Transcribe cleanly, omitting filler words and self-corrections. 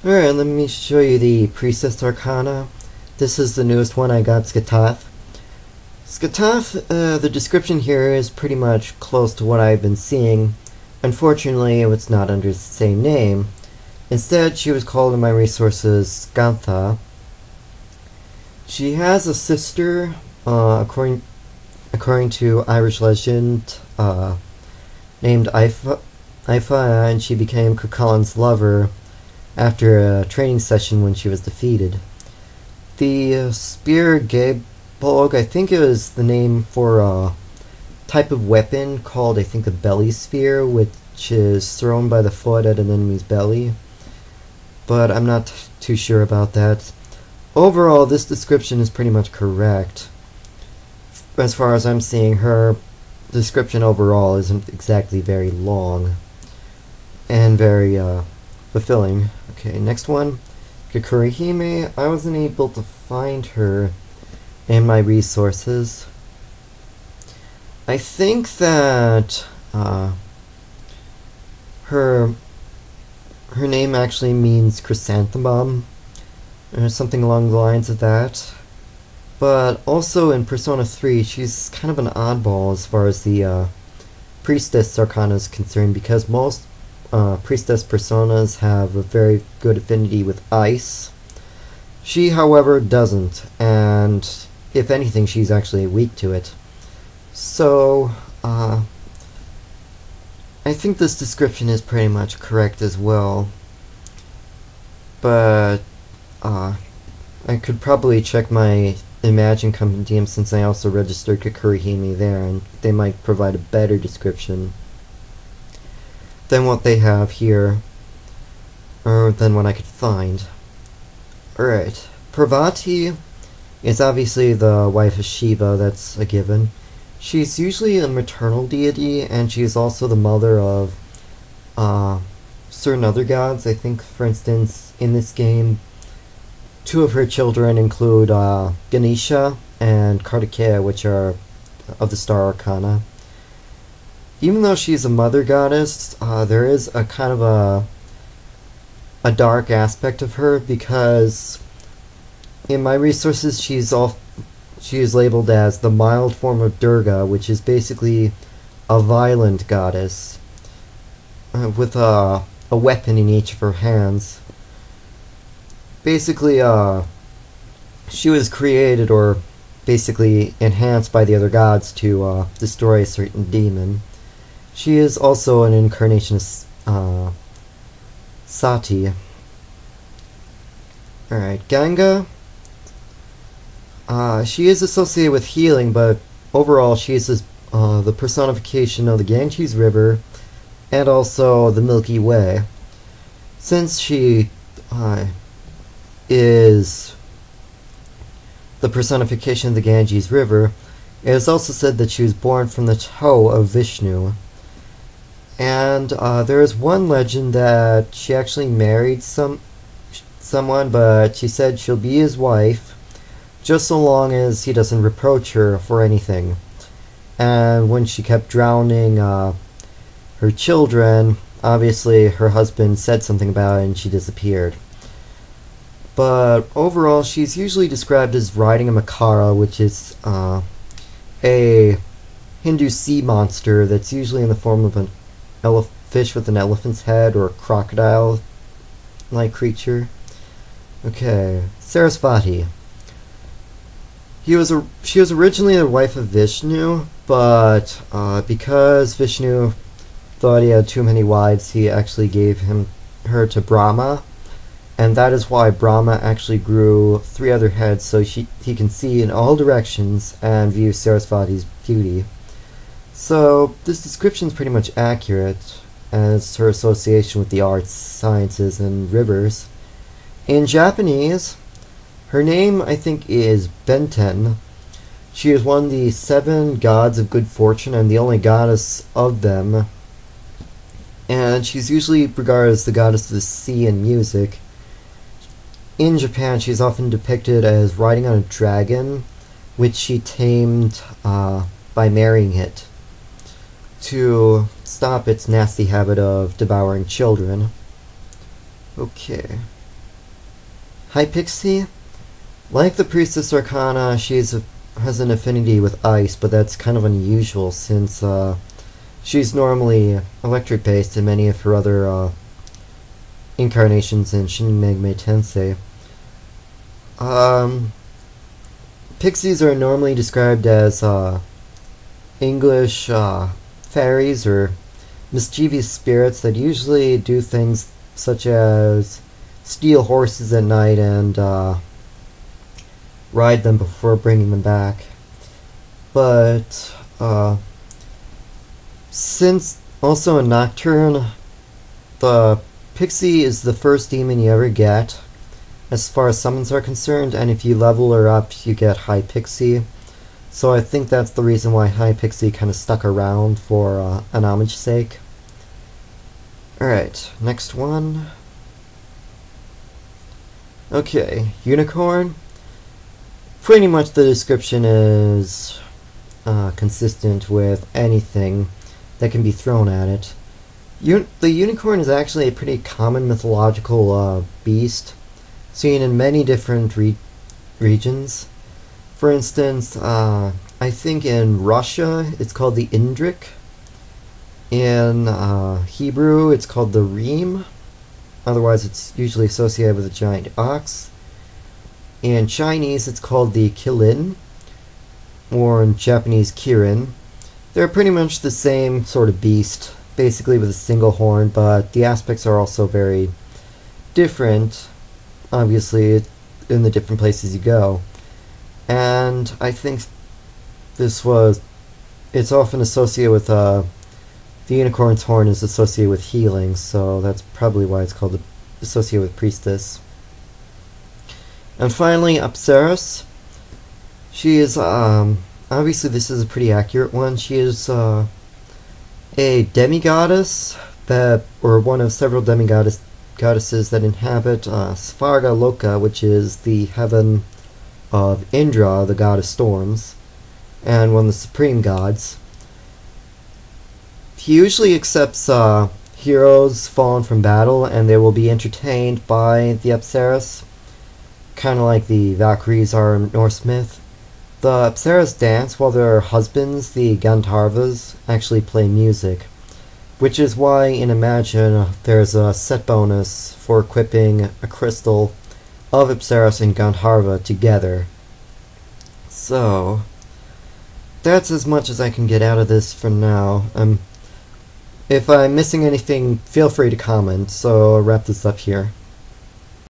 Alright, let me show you the Priestess Arcana. This is the newest one. I got Scathach. Scathach, the description here is pretty much close to what I've been seeing. Unfortunately, it's not under the same name. Instead, she was called in my resources Ganga. She has a sister, according to Irish legend, named Ifa, and she became Cuchulain's lover after a training session when she was defeated. The spear Gaebog, I think it was the name for a type of weapon called, I think, the belly spear, which is thrown by the foot at an enemy's belly. But I'm not too sure about that. Overall, this description is pretty much correct. As far as I'm seeing, her description overall isn't exactly very long and very fulfilling. Okay, next one. Kikuri-Hime. I wasn't able to find her in my resources. I think that her name actually means chrysanthemum, or something along the lines of that. But also in Persona 3, she's kind of an oddball as far as the Priestess Arcana is concerned, because most Priestess Personas have a very good affinity with ice. She, however, doesn't, and if anything, she's actually weak to it. So, I think this description is pretty much correct as well. But, I could probably check my Imagine Compendium, since I also registered Kikuri-Hime there, and they might provide a better description than what they have here, or than what I could find. Alright, Parvati is obviously the wife of Shiva, that's a given. She's usually a maternal deity, and she's also the mother of certain other gods. I think, for instance, in this game, two of her children include Ganesha and Kartikeya, which are of the Star Arcana. Even though she's a mother goddess, there is a kind of a dark aspect of her, because in my resources she is labeled as the mild form of Durga, which is basically a violent goddess with a weapon in each of her hands. Basically, she was created or basically enhanced by the other gods to destroy a certain demon. She is also an incarnation of Sati. Alright, Ganga. She is associated with healing, but overall she is the personification of the Ganges River and also the Milky Way. Since she is the personification of the Ganges River, it is also said that she was born from the toe of Vishnu. And there is one legend that she actually married someone, but she said she'll be his wife just so long as he doesn't reproach her for anything. And when she kept drowning her children, obviously her husband said something about it and she disappeared. But overall, she's usually described as riding a Makara, which is a Hindu sea monster that's usually in the form of an fish with an elephant's head or a crocodile-like creature. Okay, Sarasvati. She was originally the wife of Vishnu, but because Vishnu thought he had too many wives, he actually gave her to Brahma. And that is why Brahma actually grew 3 other heads, so he can see in all directions and view Sarasvati's beauty. So this description is pretty much accurate, as her association with the arts, sciences, and rivers. In Japanese, her name, I think, is Benten. She is one of the 7 gods of good fortune and the only goddess of them. And she's usually regarded as the goddess of the sea and music. In Japan, she's often depicted as riding on a dragon, which she tamed by marrying it to stop its nasty habit of devouring children. Okay. High Pixie, like the Priestess Arcana, has an affinity with ice, but that's kind of unusual since she's normally electric based in many of her other incarnations in Shin Megami Tensei. Pixies are normally described as English fairies or mischievous spirits that usually do things such as steal horses at night and ride them before bringing them back. But since also in Nocturne, the Pixie is the first demon you ever get as far as summons are concerned, and if you level her up you get High Pixie. So I think that's the reason why High Pixie kind of stuck around for an homage sake. Alright, next one. Okay, Unicorn. Pretty much the description is consistent with anything that can be thrown at it. The unicorn is actually a pretty common mythological beast, seen in many different regions. For instance, I think in Russia it's called the Indrik. In Hebrew it's called the Reem. Otherwise it's usually associated with a giant ox. In Chinese it's called the Kilin, or in Japanese Kirin. They're pretty much the same sort of beast, basically with a single horn, but the aspects are also very different, obviously, in the different places you go. And I think it's often associated with, the unicorn's horn is associated with healing, so that's probably why it's called associated with Priestess. And finally, Apsaras. She is, obviously this is a pretty accurate one. She is, a demigoddess or one of several goddesses that inhabit Svarga Loka, which is the heaven of Indra, the god of storms, and one of the supreme gods. He usually accepts heroes fallen from battle, and they will be entertained by the Apsaras, kind of like the Valkyries are in Norse myth. The Apsaras dance while their husbands, the Gandharvas, actually play music, which is why in Imagine there's a set bonus for equipping a crystal of Apsaras and Gandharva together. So, that's as much as I can get out of this for now. If I'm missing anything, feel free to comment, so I'll wrap this up here.